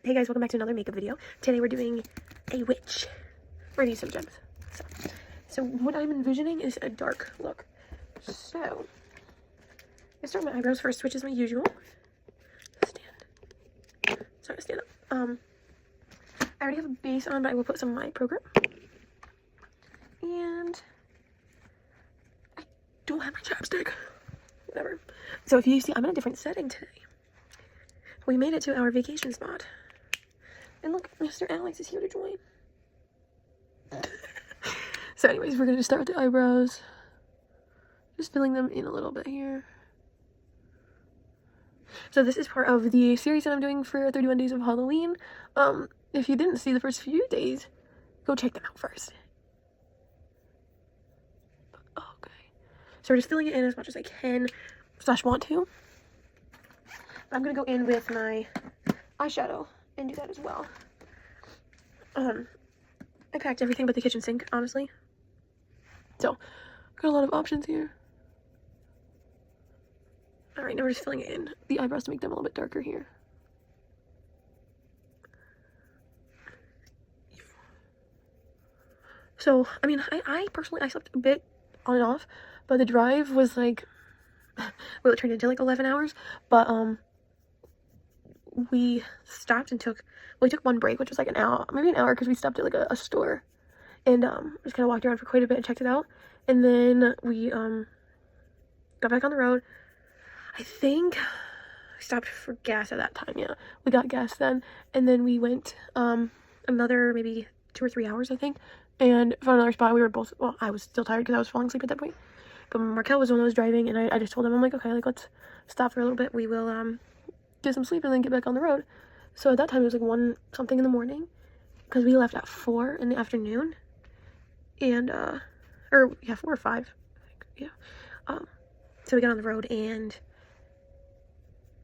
Hey guys, welcome back to another makeup video. Today we're doing a witch. We're gonna use some gems. So what I'm envisioning is a dark look. So I start with my eyebrows first, which is my usual. Sorry to stand up. I already have a base on, but I will put some of my Pro Grip. And I don't have my chapstick. Whatever. So if you see, I'm in a different setting today. We made it to our vacation spot. And look, Mr. Alex is here to join. So anyways, we're going to start with the eyebrows. Just filling them in a little bit here. So this is part of the series that I'm doing for 31 Days of Halloween. If you didn't see the first few days, go check them out first. Okay. So we're just filling it in as much as I can, / want to. I'm going to go in with my eyeshadow and do that as well. I packed everything but the kitchen sink, honestly. So, got a lot of options here. Alright, now we're just filling it in the eyebrows to make them a little bit darker here. So, I mean, I personally, I slept a bit on and off, but the drive was like, well, it turned into like 11 hours, but, we stopped and we took one break, which was like an hour, maybe an hour, because we stopped at like a store, and just kind of walked around for quite a bit and checked it out, and then we got back on the road. I think we stopped for gas at that time. Yeah, we got gas then, and then we went another maybe 2 or 3 hours, I think, and found another spot. We were both, well, I was still tired because I was falling asleep at that point, but Markel was the one that was driving, and I just told him, I'm like, okay, like, let's stop for a little bit, we will get some sleep and then get back on the road. So at that time it was like 1 something in the morning, because we left at 4 in the afternoon, and 4 or 5, I think. Yeah. So we got on the road, and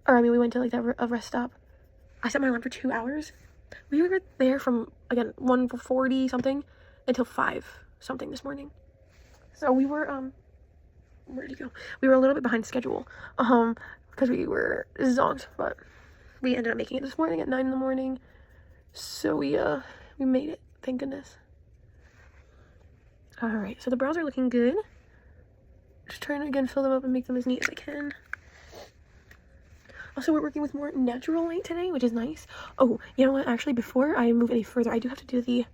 we went to like a rest stop. I set my alarm for 2 hours. We were there from, again, 1:40 something until 5 something this morning. So we were where did he go? We were a little bit behind schedule, because we were zonked, but we ended up making it this morning at 9 in the morning. So we made it, thank goodness. Alright, so the brows are looking good. Just trying to, again, fill them up and make them as neat as I can. Also, we're working with more natural light today, which is nice. Oh, you know what? Actually, before I move any further, I do have to do the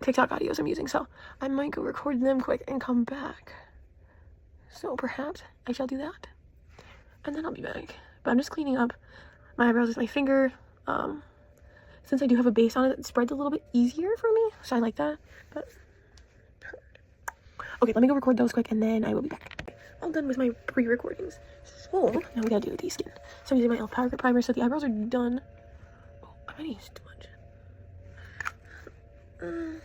TikTok audios I'm using, so I might go record them quick and come back. So perhaps I shall do that, and then I'll be back. But I'm just cleaning up my eyebrows with my finger. Since I do have a base on it, it spreads a little bit easier for me, so I like that. But okay, let me go record those quick, and then I will be back. All done with my pre-recordings. So now we gotta do the skin. So I'm using my e.l.f. Power Grip Primer, so the eyebrows are done. Oh, I might use too much. Alright.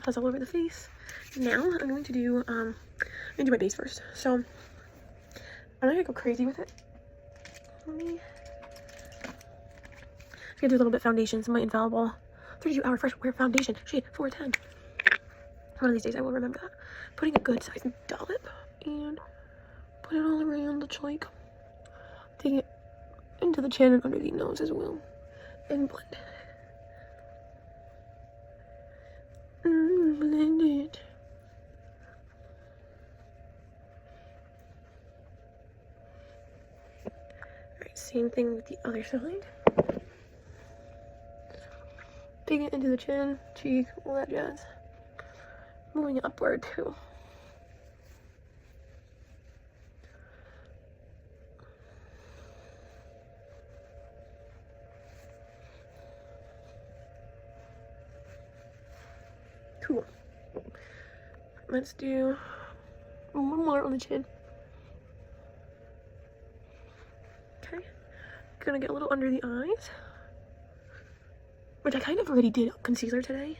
That's all over the face. Now I'm going to do my base first. So I'm not gonna go crazy with it. I'm gonna do a little bit of foundation, some of my Infallible 32-hour fresh wear foundation, shade 410. One of these days I will remember that. Putting a good size dollop and put it all around the cheek. Take it into the chin and under the nose as well, and blend. Blend it. Alright, same thing with the other side. Take it into the chin, cheek, all that jazz. Moving it upward too. Cool. Let's do one more on the chin. Okay. Gonna get a little under the eyes, which I kind of already did concealer today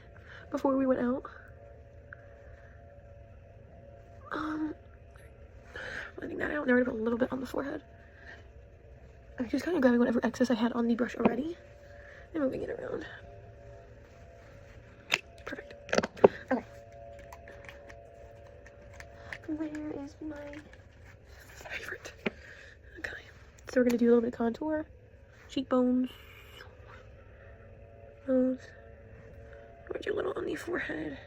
before we went out. Letting that out. Now we're gonna put a little bit on the forehead. I'm just kind of grabbing whatever excess I had on the brush already and moving it around. there is my favorite. Okay, so we're gonna do a little bit of contour, cheekbones, nose. We're gonna do a little on the forehead.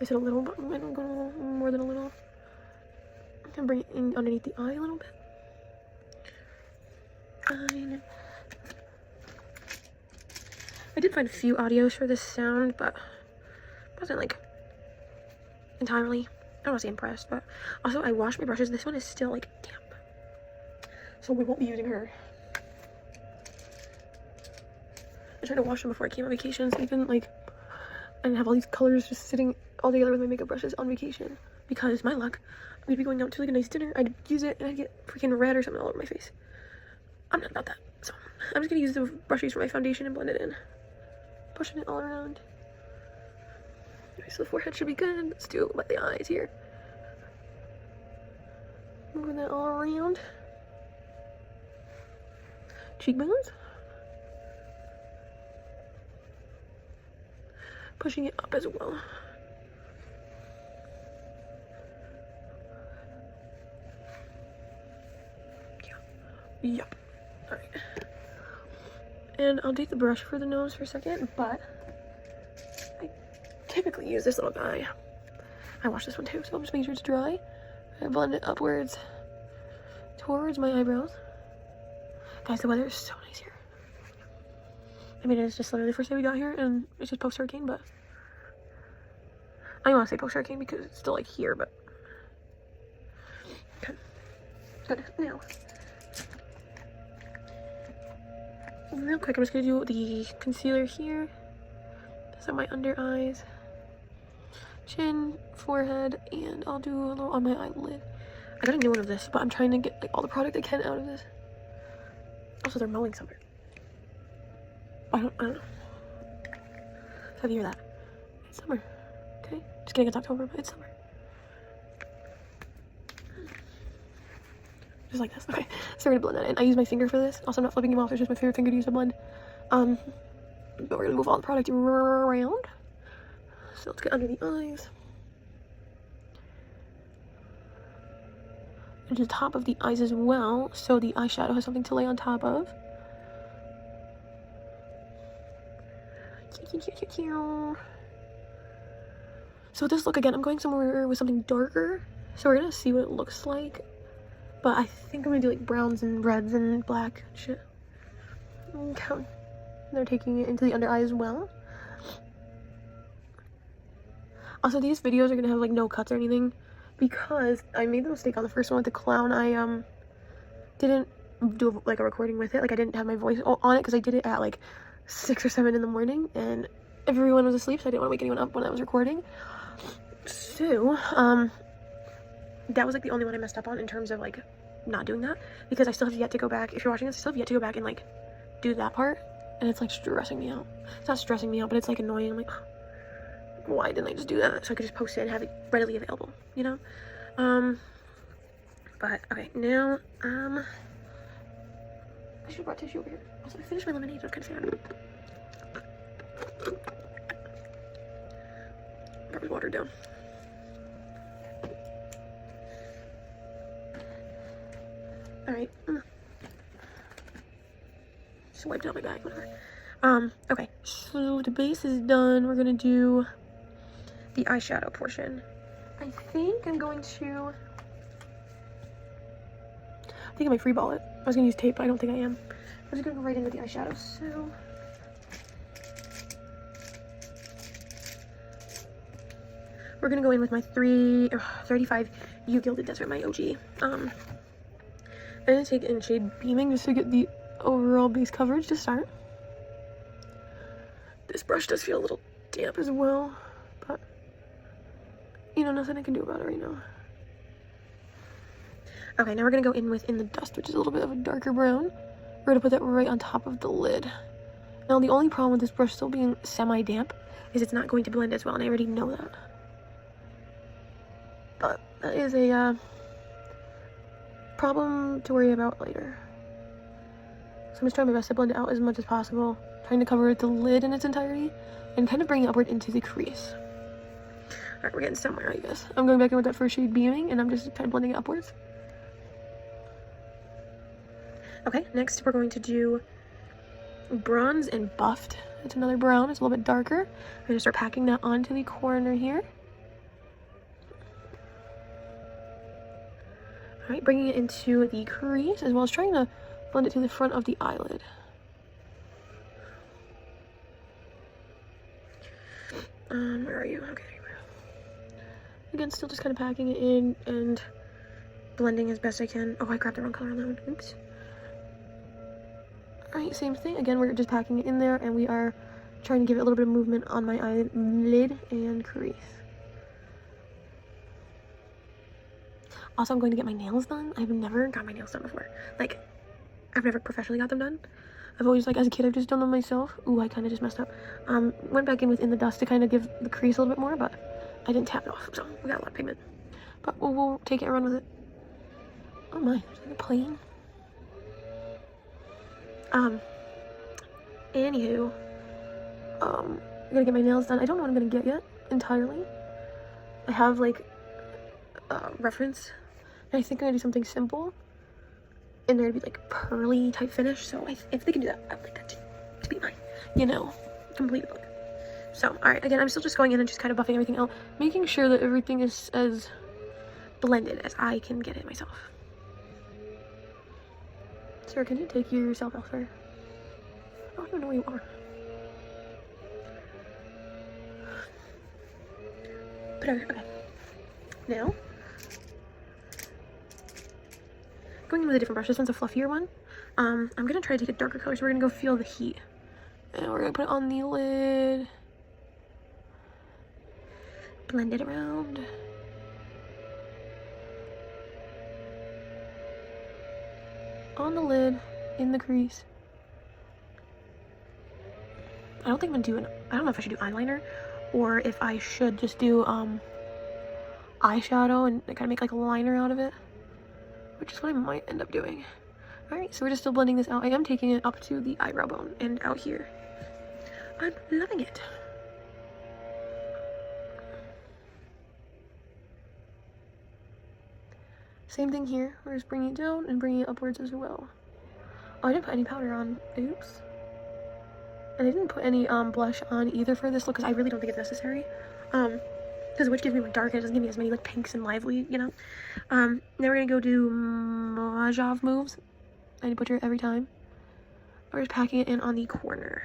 I said a little, but I'm gonna go a little more than a little. I'm gonna bring it in underneath the eye a little bit. Fine. I did find a few audios for this sound, but I wasn't like entirely, I don't want to say impressed, but also I washed my brushes. This one is still like damp, so we won't be using her. I tried to wash them before I came on vacation, so even like I didn't have all these colors just sitting all together with my makeup brushes on vacation, because my luck, we'd be going out to like a nice dinner, I'd use it and I'd get freaking red or something all over my face. I'm not about that, so I'm just gonna use the brushes for my foundation and blend it in, pushing it all around. Okay, so the forehead should be good. Let's do it with the eyes here. Moving that all around. Cheekbones. Pushing it up as well. Yeah. Yep. Alright. And I'll take the brush for the nose for a second, but I typically use this little guy. I wash this one too, so I'm just making sure it's dry. I blend it upwards towards my eyebrows. Guys, the weather is so nice here. I mean, it's just literally the first day we got here, and it's just post-hurricane, but I don't want to say post-hurricane because it's still like here, but okay. Good. Now, real quick, I'm just gonna do the concealer here. So my under eyes, chin, forehead, and I'll do a little on my eyelid. I got a new one of this, but I'm trying to get like all the product I can out of this. Also, they're mowing somewhere. I don't know. So if you hear that, it's summer. Okay, just kidding, it's October, but it's summer. Just like this. Okay, so we're gonna blend that in. I use my finger for this. Also, I'm not flipping them off. It's just my favorite finger to use to blend. But we're gonna move all the product around. So let's get under the eyes. And to the top of the eyes as well, so the eyeshadow has something to lay on top of. So this look, again, I'm going somewhere with something darker. So we're gonna see what it looks like. But I think I'm gonna do like browns and reds and black shit. Okay. They're taking it into the under eye as well. Also, these videos are gonna have like no cuts or anything because I made the mistake on the first one with the clown. I didn't do like a recording with it. Like I didn't have my voice on it because I did it at like 6 or 7 in the morning and everyone was asleep, so I didn't want to wake anyone up when I was recording. So that was like the only one I messed up on in terms of like not doing that, because I still have yet to go back. If you're watching this, I still have yet to go back and like do that part, and it's like stressing me out. It's not stressing me out, but it's like annoying. I'm like, why didn't I just do that so I could just post it and have it readily available, you know? But okay, now I should have brought tissue over here. Also, I finished my lemonade. I'm kind of sad. Probably watered down. Alright. Just wiped out my bag, whatever. Okay. So the base is done. We're gonna do the eyeshadow portion. I think I'm going to... I think I might freeball it. I was gonna use tape, but I don't think I am. I'm just gonna go right in with the eyeshadow, so... We're gonna go in with my 35 You Gilded Desert, my OG. I'm gonna take it in shade Beaming just to get the overall base coverage to start. This brush does feel a little damp as well, but you know, nothing I can do about it right now. Okay, now we're gonna go in with In the Dust, which is a little bit of a darker brown. We're gonna put that right on top of the lid. Now, the only problem with this brush still being semi-damp is it's not going to blend as well, and I already know that. But that is a problem to worry about later. So I'm just trying my best to blend it out as much as possible, trying to cover the lid in its entirety and kind of bring it upward into the crease. Alright, we're getting somewhere, I guess. I'm going back in with that first shade Beaming, and I'm just kind of blending it upwards. Okay, next we're going to do Bronze and Buffed. It's another brown. It's a little bit darker. I'm going to start packing that onto the corner here. Alright, bringing it into the crease, as well as trying to blend it to the front of the eyelid. Where are you? Okay, there you go. Again, still just kind of packing it in and blending as best I can. Oh, I grabbed the wrong color on that one. Oops. Alright, same thing. Again, we're just packing it in there, and we are trying to give it a little bit of movement on my eyelid and crease. Also, I'm going to get my nails done. I've never got my nails done before. Like, I've never professionally got them done. I've always, like, as a kid, I've just done them myself. Ooh, I kind of just messed up. Went back in within the dust to kind of give the crease a little bit more, but I didn't tap it off, so we got a lot of pigment. But we'll take it and run with it. Oh my, there's like a plane. Anywho, I'm gonna get my nails done. I don't know what I'm gonna get yet, entirely. I have, like, reference. And I think I'm gonna do something simple. And there'd be, like, pearly type finish. So if they can do that, I'd like that to be mine. You know, complete the look. So, alright, again, I'm still just going in and just kind of buffing everything out. Making sure that everything is as blended as I can get it myself. Sir, can you take yourself elsewhere? I don't even know where you are. But okay. Now, going in with a different brush. This one's a fluffier one. I'm gonna try to take a darker color, so we're gonna go Feel the Heat. And we're gonna put it on the lid. Blend it around. On the lid, in the crease. I don't think I'm gonna do I don't know if I should do eyeliner, or if I should just do, eyeshadow and kind of make like a liner out of it. Which is what I might end up doing. Alright, so we're just still blending this out. I am taking it up to the eyebrow bone and out here. I'm loving it. Same thing here. We're just bringing it down and bringing it upwards as well. Oh, I didn't put any powder on. Oops. And I didn't put any blush on either for this look, because I really don't think it's necessary. Because which gives me more dark, and it doesn't give me as many like pinks and lively, you know. Now we're gonna go do Mauve moves. I butcher it every time. We're just packing it in on the corner.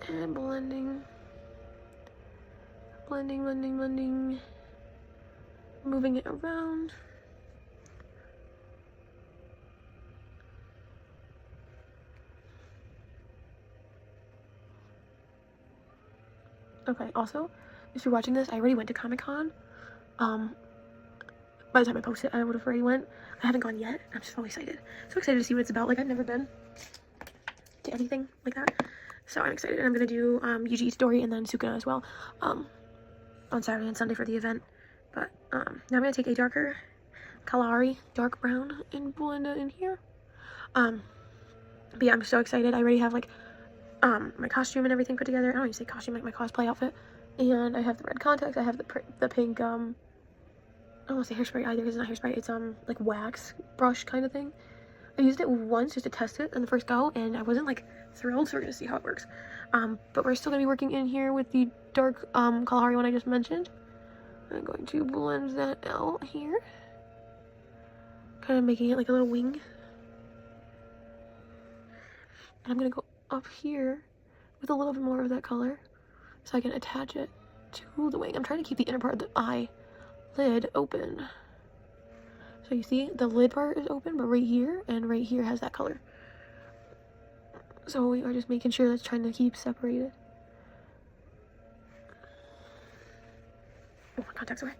And blending. Blending, blending, blending. Moving it around. Okay, also, if you're watching this, I already went to Comic-Con. By the time I post it, I would have already went. I haven't gone yet. I'm so excited. So excited to see what it's about. Like, I've never been to anything like that. So I'm excited. And I'm going to do Yuji Itadori and then Sukuna as well on Saturday and Sunday for the event. But now I'm going to take a darker Kalahari, dark brown, and blend it in here. But yeah, I'm so excited. I already have, like, my costume and everything put together. I don't even say costume, like my cosplay outfit. And I have the red contacts. I have the pink, I don't want to say hairspray either, because it's not hairspray. It's, like wax brush kind of thing. I used it once just to test it on the first go, and I wasn't, like, thrilled, so we're going to see how it works. But we're still going to be working in here with the dark, Kalahari one I just mentioned. I'm going to blend that out here. Kind of making it like a little wing. And I'm going to go up here with a little bit more of that color so I can attach it to the wing. I'm trying to keep the inner part of the eyelid open. So you see the lid part is open, but right here and right here has that color. So we are just making sure that's trying to keep separated. Oh, my contact's away.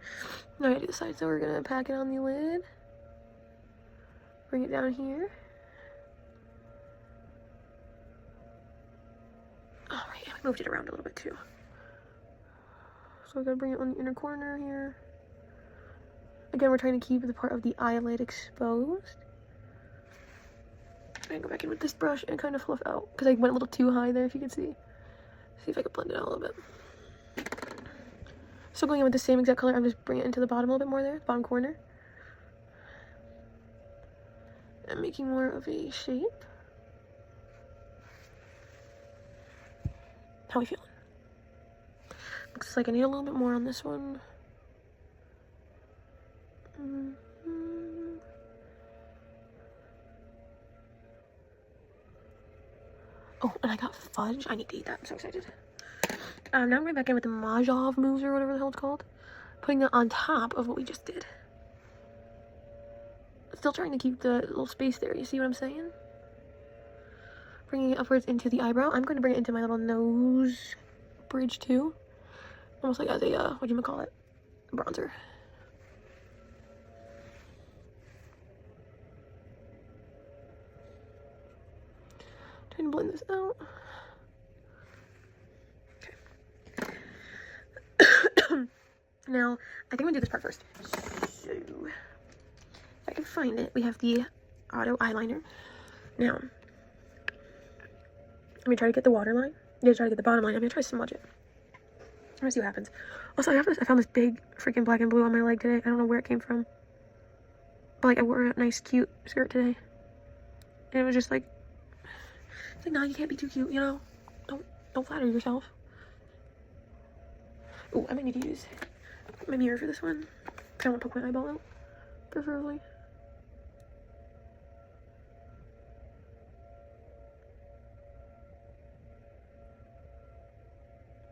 Now I do the side, so we're gonna pack it on the lid. Bring it down here. Alright, we moved it around a little bit too. So we're gonna bring it on the inner corner here. Again, we're trying to keep the part of the eyelid exposed. I'm gonna go back in with this brush and kind of fluff out, because I went a little too high there, if you can see. See if I can blend it out a little bit. Still going in with the same exact color. I'm just bringing it into the bottom a little bit more there, bottom corner. And making more of a shape. How are we feeling? Looks like I need a little bit more on this one. Oh, and I got fudge. I need to eat that. I'm so excited. Now I'm going back in with the Majov moves or whatever the hell it's called. Putting that on top of what we just did. Still trying to keep the little space there. You see what I'm saying? Bringing it upwards into the eyebrow. I'm going to bring it into my little nose bridge too. Almost like as a, whatchamacallit, bronzer. Trying to blend this out. Okay. Now, I think I'm gonna do this part first. So, if I can find it, we have the auto eyeliner. Now, let me try to get the waterline. Yeah, try to get the bottom line. I'm gonna try to smudge it. I'm gonna see what happens. Also, I found this big freaking black and blue on my leg today. I don't know where it came from. But like, I wore a nice, cute skirt today, and it was just like, it's like, nah, you can't be too cute, you know? Don't flatter yourself. Oh, I might need to use my mirror for this one. I don't want to poke my eyeball out, preferably.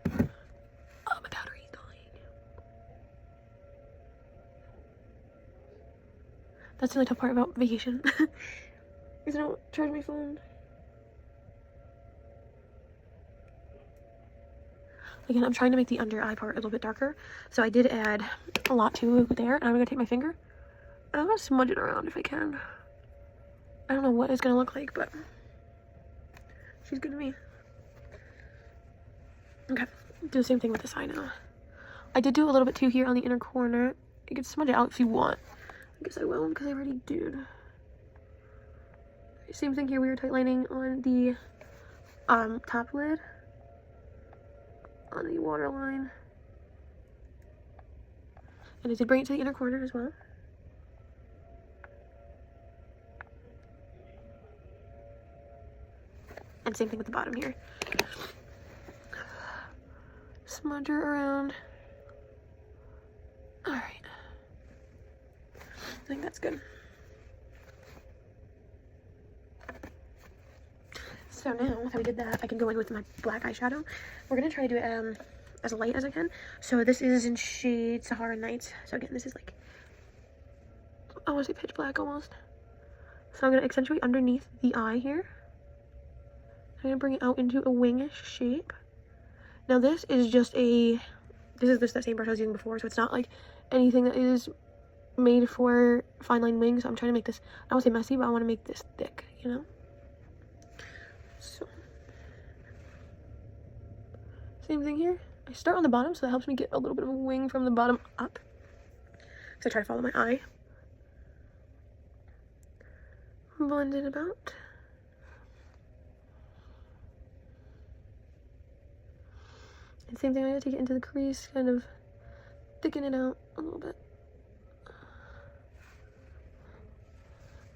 Oh, my battery's dying. That's the only tough part about vacation. Because I don't charge my phone. Again, I'm trying to make the under eye part a little bit darker. So I did add a lot to there. And I'm going to take my finger. And I'm going to smudge it around if I can. I don't know what it's going to look like, but she's good to me. Okay. Do the same thing with this eye now. I did do a little bit too here on the inner corner. You can smudge it out if you want. I guess I will because I already did. Same thing here. We were tightlining on the top lid. On the waterline. And I did bring it to the inner corner as well. And same thing with the bottom here. Smudge her around. Alright. I think that's good. So now, that we did that, I can go in with my black eyeshadow. We're going to try to do it as light as I can. So this is in shade Sahara Nights. So again, this is like, I want to say pitch black almost. So I'm going to accentuate underneath the eye here. I'm going to bring it out into a wingish shape. Now this is just this is just that same brush I was using before. So it's not like anything that is made for fine line wings. So I'm trying to make this, I don't want to say messy, but I want to make this thick, you know? So, same thing here. I start on the bottom, so that helps me get a little bit of a wing from the bottom up. So I try to follow my eye. Blend it about. And same thing, I'm going to take it into the crease, kind of thicken it out a little bit.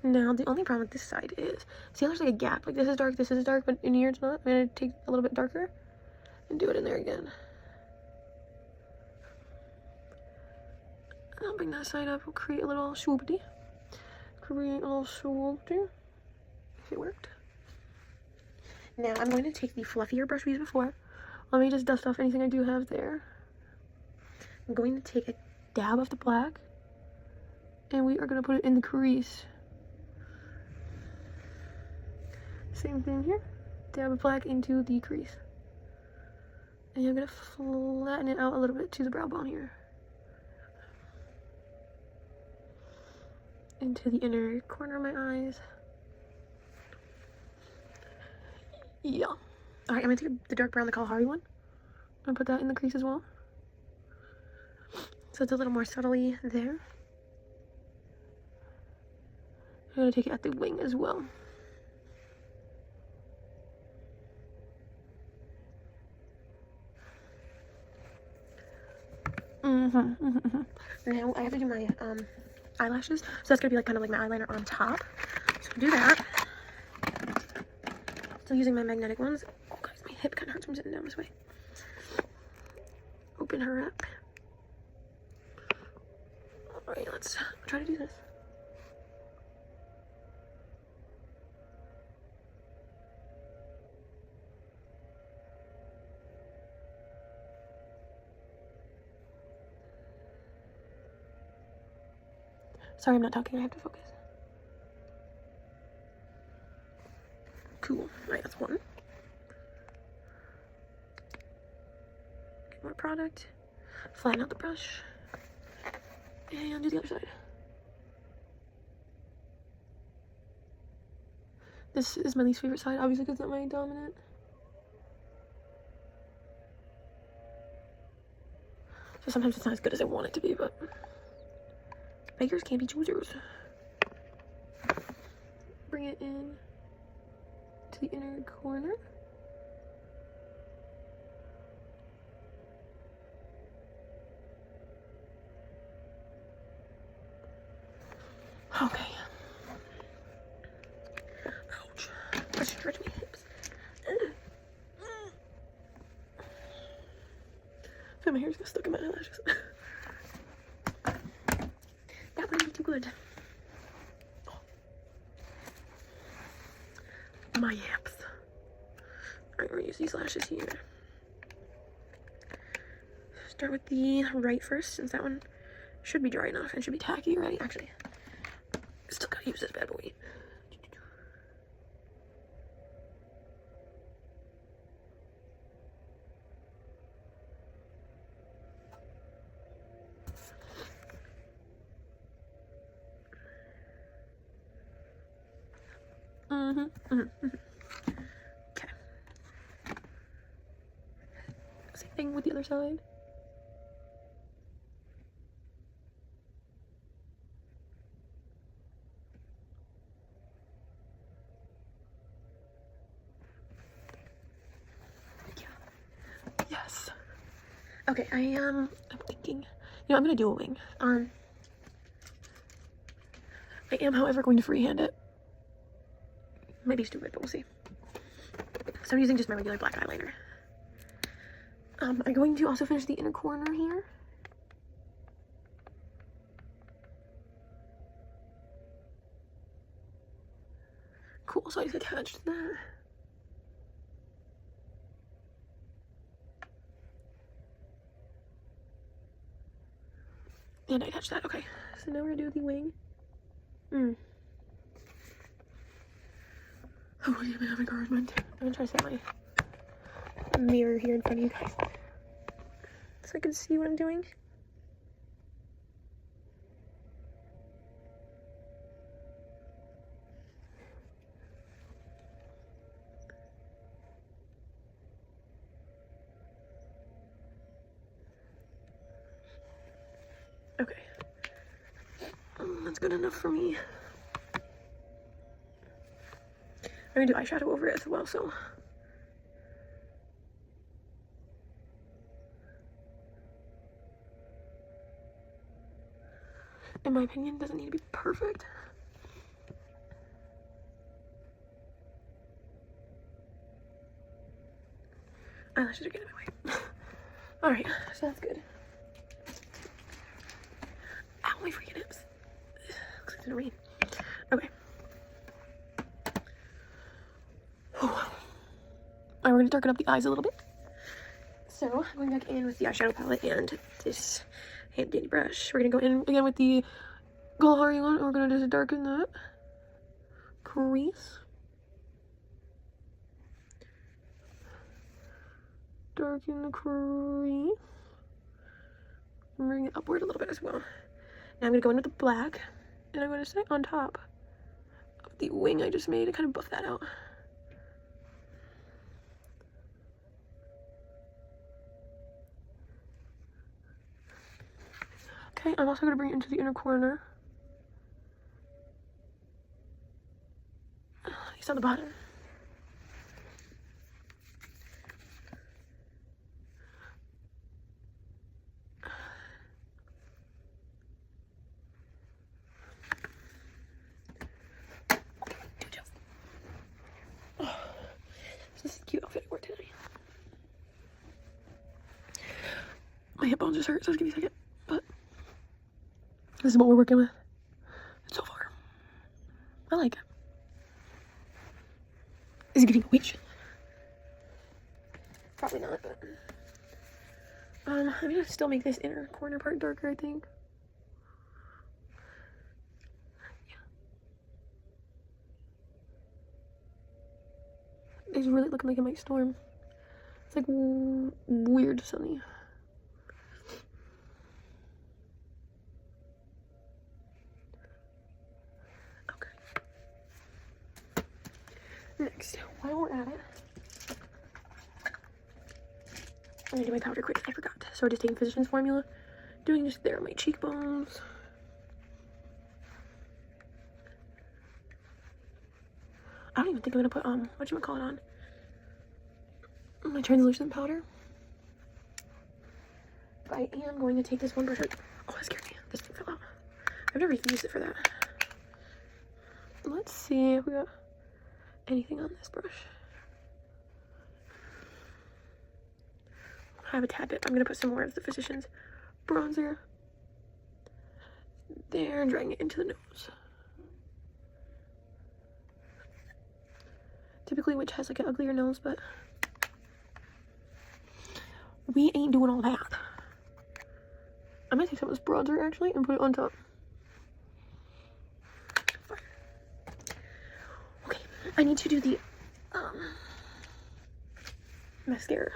Now, the only problem with this side is, see how there's like a gap? Like this is dark, but in here it's not. I'm going to take a little bit darker and do it in there again. And I'll bring that side up, we'll create a little swoopity. If it worked. Now, I'm going to take the fluffier brush we used before. Let me just dust off anything I do have there. I'm going to take a dab of the black, and we are going to put it in the crease. Same thing here. Dab of black into the crease. And I'm going to flatten it out a little bit to the brow bone here. Into the inner corner of my eyes. Yeah. Alright, I'm going to take the dark brown, the Kalahari one. I'm going to put that in the crease as well. So it's a little more subtly there. I'm going to take it at the wing as well. Now I have to do my eyelashes, so that's gonna be like kind of like my eyeliner on top. So do that. Still using my magnetic ones. Oh guys, my hip kind of hurts from sitting down this way. Open her up. All right, let's try to do this. Sorry, I'm not talking. I have to focus. Cool. All right, that's one. Get more product. Flatten out the brush. And do the other side. This is my least favorite side, obviously, because it's not my dominant. So sometimes it's not as good as I want it to be, but beggars can't be choosers. Bring it in to the inner corner. Okay. Ouch. Let's stretch my hips. I feel my hair's gonna stuck in my eyelashes. That wouldn't be too good. Oh. My hips. Alright, we're gonna use these lashes here. Start with the right first, since that one should be dry enough and should be tacky already. Actually, still gotta use this bad boy. Okay. Same thing with the other side. Yes. Okay, I'm thinking, I'm gonna do a wing. I am, however, going to freehand it. Might be stupid, but we'll see. So I'm using just my regular black eyeliner. I'm going to also finish the inner corner here. Cool, so I just attached that. And I attached that, okay. So now we're gonna do the wing. Oh, yeah, my encouragement. I'm gonna try to set my mirror here in front of you guys, so I can see what I'm doing. Okay. That's good enough for me. I'm gonna do eyeshadow over it as well, so. In my opinion, it doesn't need to be perfect. Eyelashes are getting in my way. Alright, so that's good. Ow, my freaking hips. Looks like it's gonna rain. Okay. Alright, we're gonna darken up the eyes a little bit. So, going back in with the eyeshadow palette and this hand dandy brush. We're gonna go in again with the Galahari one, and we're gonna just darken that crease. Darken the crease. And bring it upward a little bit as well. Now I'm gonna go in with the black, and I'm gonna sit on top of the wing I just made and kind of buff that out. Okay, I'm also gonna bring it into the inner corner. It's on the bottom. This is a cute outfit I wore today. My hip bones just hurt, so just give me a second. But this is what we're working with so far. I like it. Is it getting a witch? Probably not, but I'm gonna still make this inner corner part darker, I think. Yeah. It's really looking like it might storm. It's like weird sunny. Okay. Next, while we're at it, I'm gonna do my powder quick. I forgot. So we're just taking Physicians Formula, doing just there on my cheekbones. I don't even think I'm gonna put whatchamacallit on. My translucent powder. But I am going to take this one brush out. Oh, that scared me. This thing fell out. I've never even used it for that. Let's see if we got anything on this brush. I have a tad bit. I'm gonna put some more of the Physicians bronzer there and dragging it into the nose. Typically witch has like an uglier nose, but we ain't doing all that. I'm gonna take some of this bronzer actually and put it on top. Okay, I need to do the mascara,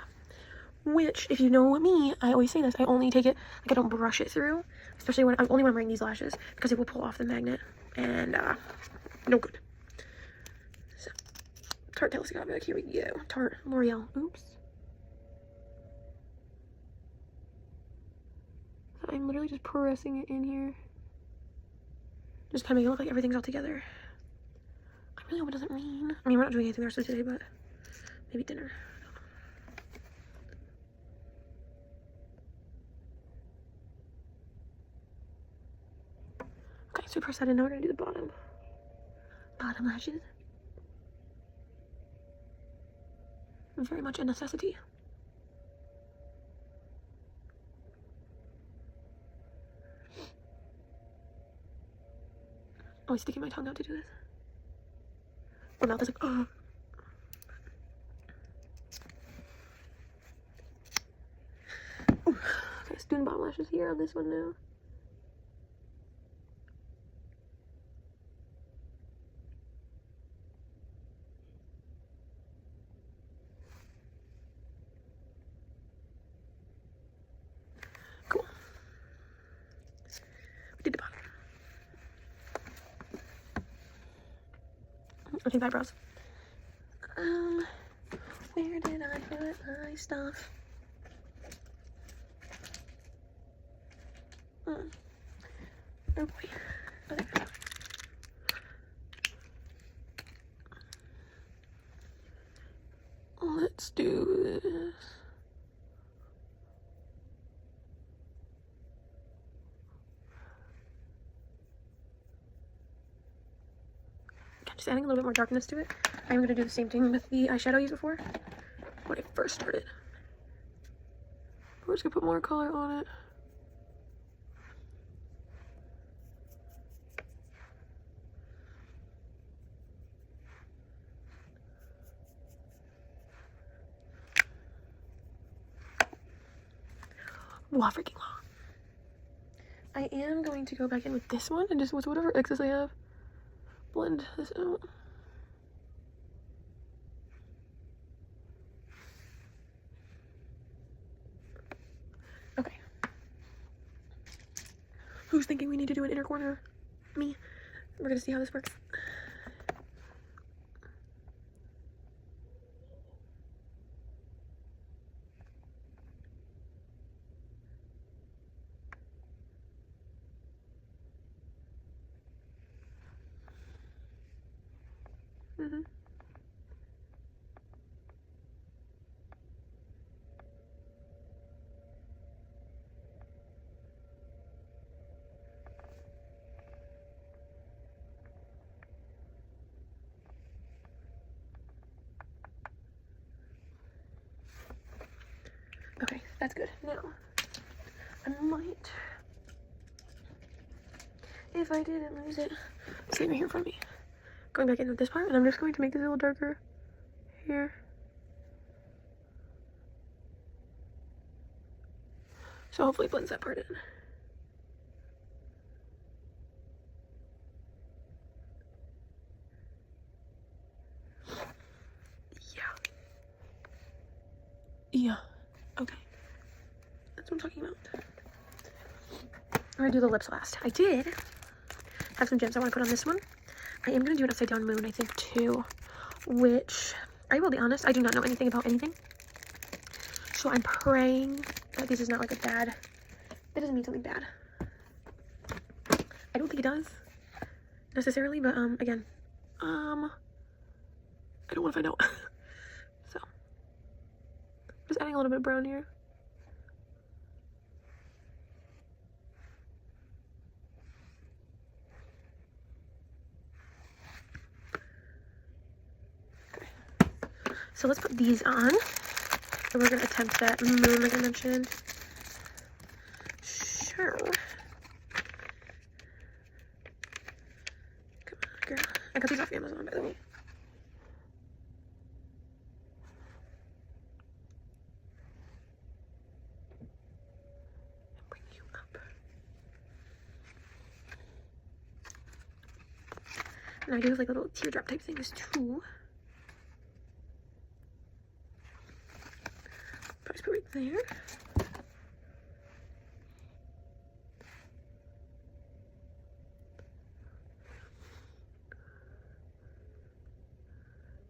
which, if you know me, I always say this, I only take it, like I don't brush it through, especially when I'm wearing these lashes, because it will pull off the magnet, and no good. So, Tarte Telescopic, here we go. Tarte L'Oreal, oops. I'm literally just pressing it in here. Just kind of make it look like everything's all together. I really hope it doesn't rain. I mean, we're not doing anything the rest of today, but maybe dinner. Okay, so press that in. Now we're gonna do the bottom lashes. Very much a necessity. Always sticking my tongue out to do this. My mouth is like, oh. Okay, just doing bottom lashes here on this one now. Cool. We did the bottom. I think eyebrows. Where did I put my stuff? Oh boy. Okay. Let's do this. Just adding a little bit more darkness to it. I'm going to do the same thing with the eyeshadow I used before when I first started. We're just going to put more color on it. Wow, freaking wow. I am going to go back in with this one and just with whatever excess I have, blend this out. Okay. Who's thinking we need to do an inner corner? Me. We're gonna see how this works. Mm-hmm. That's good. Now, I might, if I didn't lose it, see right here in front of me. Going back in with this part, and I'm just going to make this a little darker here. So hopefully it blends that part in. Yeah. Okay. That's what I'm talking about. I'm gonna do the lips last. I did have some gems I want to put on this one. I am gonna do an upside down moon, I think, too. Which, I will be honest, I do not know anything about anything. So I'm praying that this is not like a bad, that doesn't mean something bad. I don't think it does, necessarily, but again, I don't want to find out. So, just adding a little bit of brown here. Okay. So let's put these on. And we're going to attempt that moon like I mentioned. Sure. Come on, girl. I got these off Amazon, by the way. Bring you up. And I do like little teardrop type things too. Just put it right there.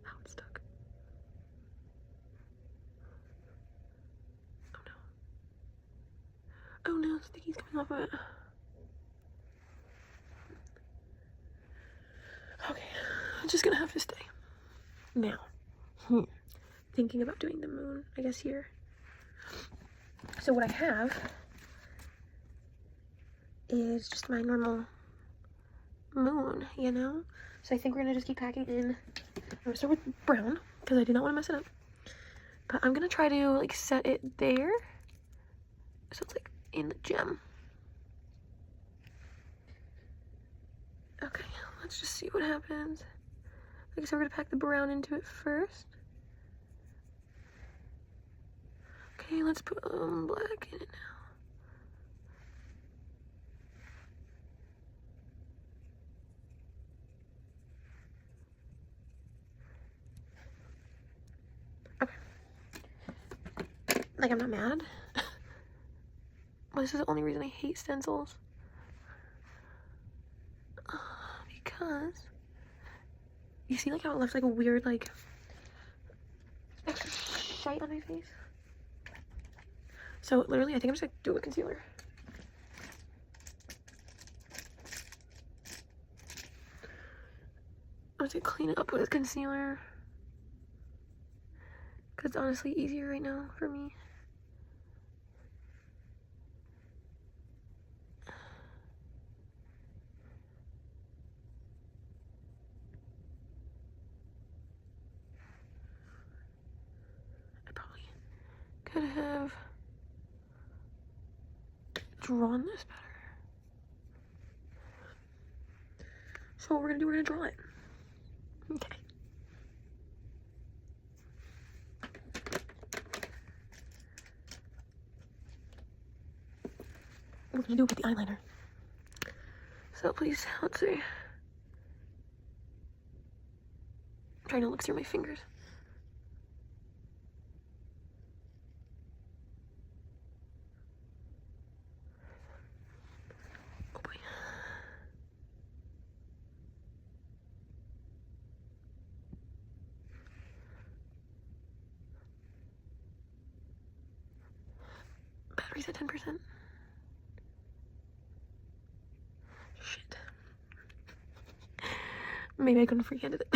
Ow, it's stuck. Oh no. Oh no, sticky's coming off of it. Okay, it's just gonna have to stay. Now, thinking about doing the moon, I guess, here. So what I have is just my normal moon, you know? So I think we're gonna just keep packing in. I'm gonna start with brown, because I do not want to mess it up. But I'm gonna try to, like, set it there. So it's, like, in the gem. Okay, let's just see what happens. I guess we're gonna pack the brown into it first. Okay, let's put black in it now. Okay. Like, I'm not mad. Well, this is the only reason I hate stencils. Because you see, like, how it left like a weird, like, extra shite on my face. So literally, I think I'm just gonna do it with concealer. I'm just gonna clean it up with concealer, because it's honestly easier right now for me. I probably could have drawn this better. So what we're gonna do, we're gonna draw it. Okay. We're gonna do it with the eyeliner. So please, let's see. I'm trying to look through my fingers. Oh boy. Battery's at 10%. Shit. Maybe I couldn't freehanded it.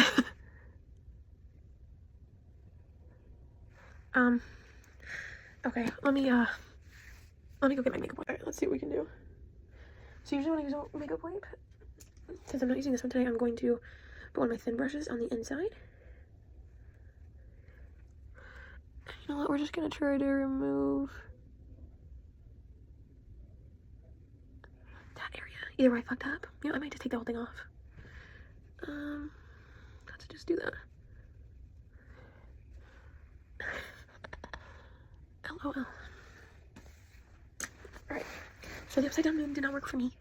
Okay, let me go get my makeup wipe. Alright, let's see what we can do. So usually when I use a makeup wipe, since I'm not using this one today, I'm going to put one of my thin brushes on the inside. You know what, we're just gonna try to remove either way I fucked up. You know, I might just take the whole thing off. Let's just do that. LOL. Alright, so the upside down moon did not work for me.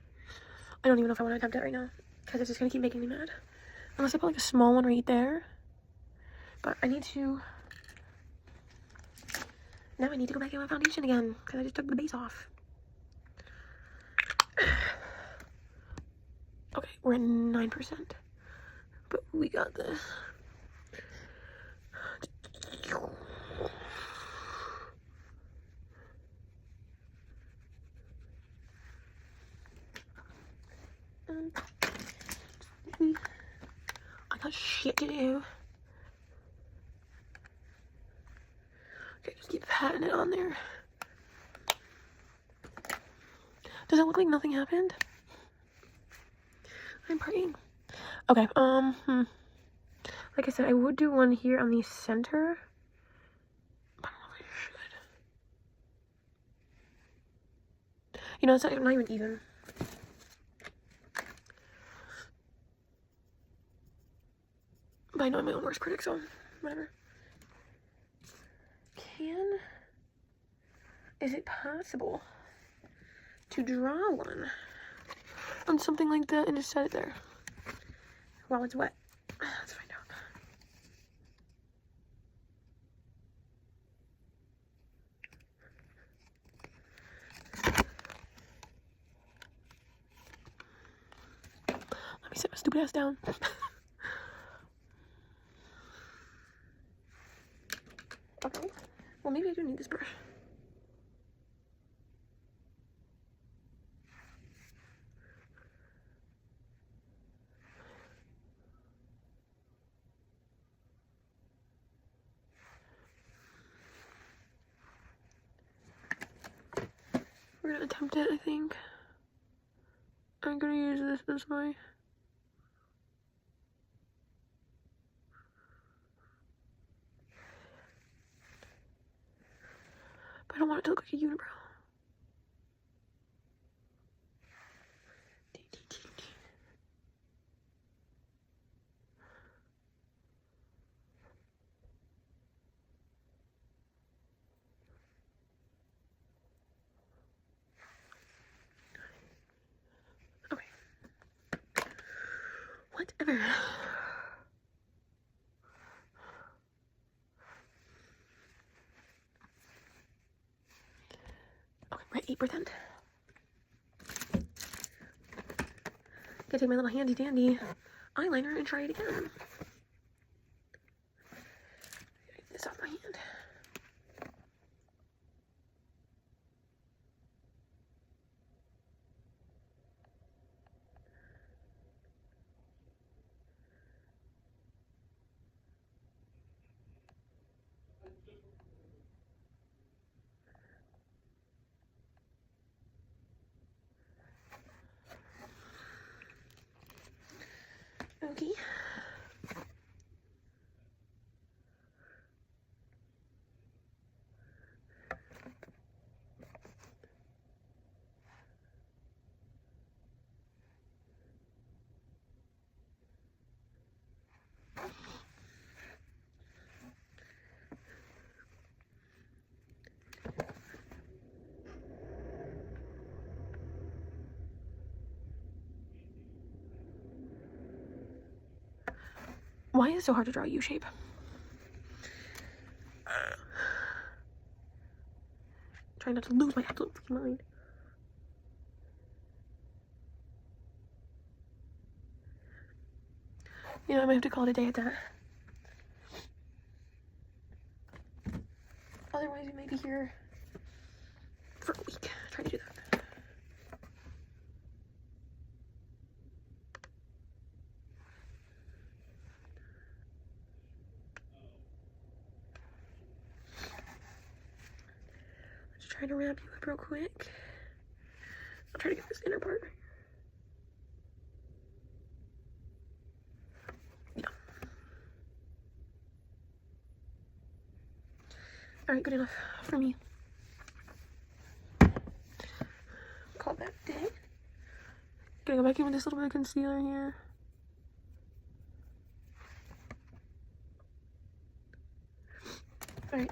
I don't even know if I want to attempt it right now, because it's just going to keep making me mad. Unless I put like a small one right there. But I need to... Now I need to go back in my foundation again, because I just took the base off. Okay, we're at 9%. But we got this. I got shit to do. Okay, just keep patting it on there. Does it look like nothing happened? I'm praying. Okay, like I said, I would do one here on the center. I don't know if I should. You know, it's not even even. But I know I'm my own worst critic, so whatever. Is it possible to draw one on something like that and just set it there while it's wet? Let's find out. Let me sit my stupid ass down. Okay. Well, maybe I do need this brush. We're gonna attempt it, I think. I'm gonna use this as my... But I don't want it to look like a unibrow. Okay. Whatever. Okay, we're at 8%. Gonna take my little handy dandy eyeliner and try it again. Get this off my hand. Okay. Why is it so hard to draw a U shape? Trying not to lose my absolute mind. You know, I might have to call it a day at that. Otherwise, we may be here for a week trying to do that. Let's try to wrap you up real quick. I'll try to get this inner part. Yeah. Alright, good enough for me. Call that day. Gonna go back in with this little bit of concealer here. Alright.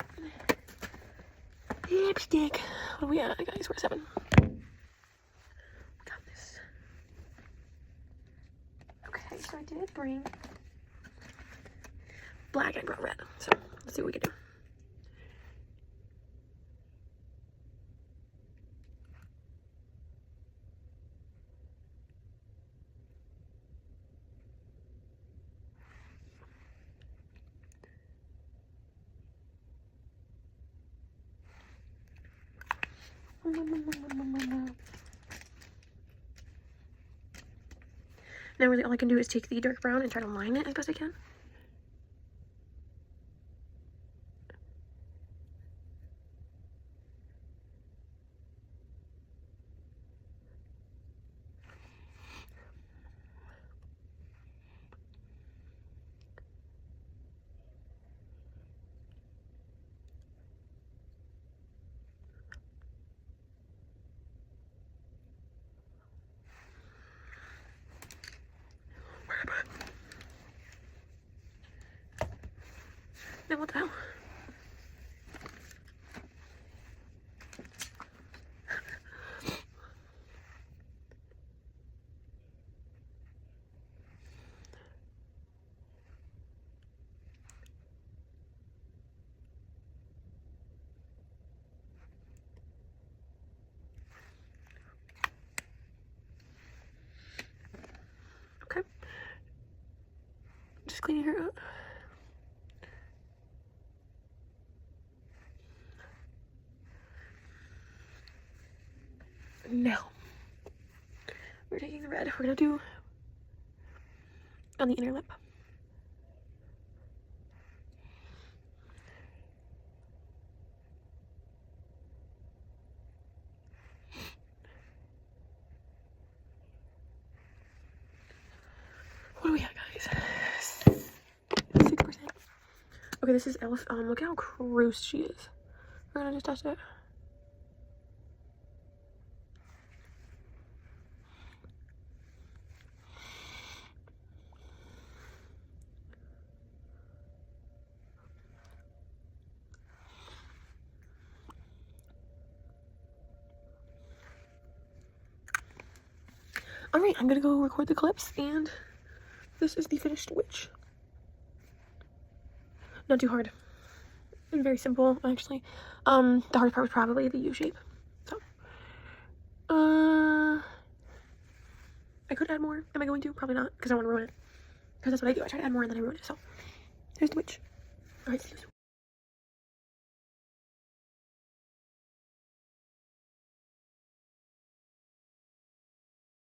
Lipstick. What are we at, guys? We're at 7. Got this. Okay, so I did bring black and brown red. So let's see what we can do. Now really all I can do is take the dark brown and try to line it as best I can. Now what the hell? Okay. Just cleaning her up. Now, we're taking the red. We're gonna do on the inner lip. What do we have, guys? 6%. Okay, this is e.l.f. Look at how creased she is. We're gonna just test it. Alright, I'm gonna go record the clips, and this is the finished witch. Not too hard. And very simple, actually. The hardest part was probably the U shape. So, I could add more. Am I going to? Probably not, because I want to ruin it. Because that's what I do. I try to add more and then I ruin it. So, here's the witch. Alright, see you soon.